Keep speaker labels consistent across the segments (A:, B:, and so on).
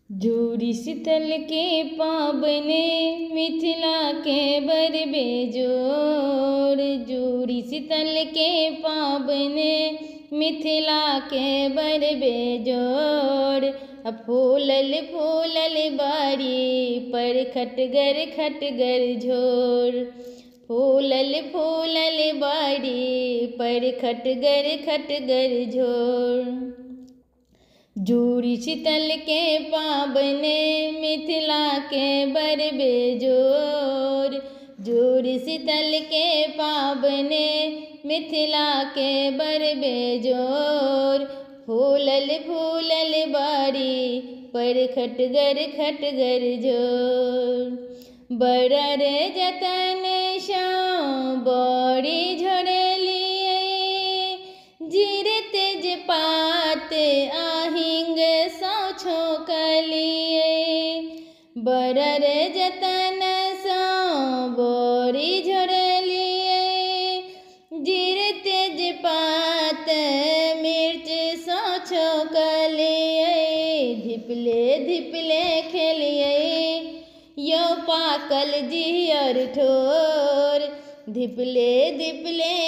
A: जोड़ी शीतल के पाबने मिथिला के बर बेजोड़। जोड़ी शीतल के पाबने मिथिला के बर बेजोड़। फूलल फूलल बारी पर खटगर झोर। फूलल फूलल बारी पर खटगर झोर। जोड़ी शीतल के पाबने मिथिला के बर बेजोड़। जोड़ी शीतल के पाबने मिथिला के बर बेजोड़। फूलल फूलल बारी पर खटगर झोर। बड़ा रे जतन शां बड़ी झड़लिए जीरे तेज पात आहिंग सौ छोकलिए। बड़ा रे जतन सौ बड़ी झड़लिए जीरे तेज पात मिर्च सौ छोकलिए। धिपले खेलिए यो पाकल जियर ठोर। धिपले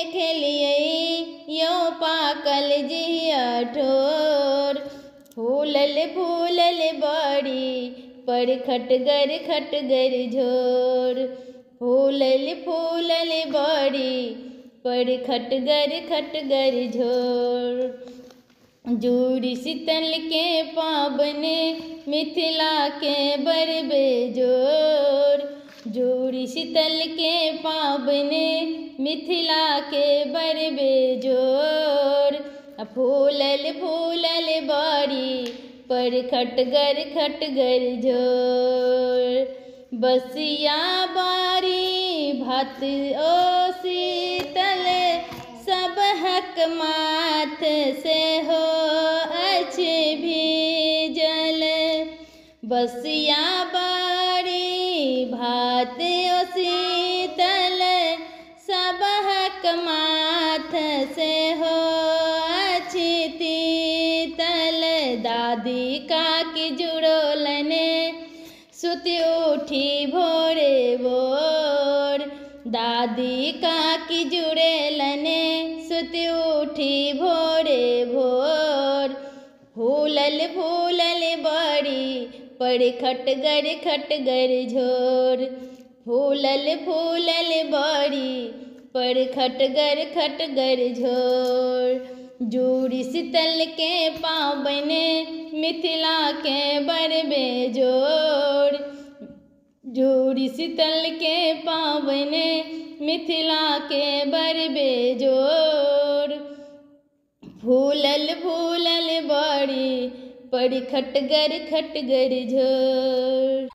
A: खेलिए यो पाकल जियर ठोर। फूलल फूलल बाड़ी पर खटगर झोर। फूलल फूलल बाड़ी पर खटगर झोर। जोड़ी शीतल के पाबने मिथिला के बर बेजोड़। जोड़ी शीतल के पाबने मिथिला के बर बेजोड़। फूलल फूलल बारी पर खटगर झोर। बसिया बारी भात ओ शीतल सब हक माथ से हो अच्छे भीजल। बसिया बारी भात ओ शीतल सब हक माथ से हो अच्छी तीतल। दादी का की जुड़ोलने सुति उठी भोरे भोर। दादी का की जुड़ेलने सुति उठी भोरे भोर। फूलल फूलल बारी पर खटगर झोर। फूलल फूलल बारी पर खटगर झोर। जोड़ी शीतल के पाबने मिथिला के बर बेजोड़। जोड़ी शीतल के पाबने मिथिला के बर बेजोड़। फूलल फूलल बाड़ी पर खटगर झोर।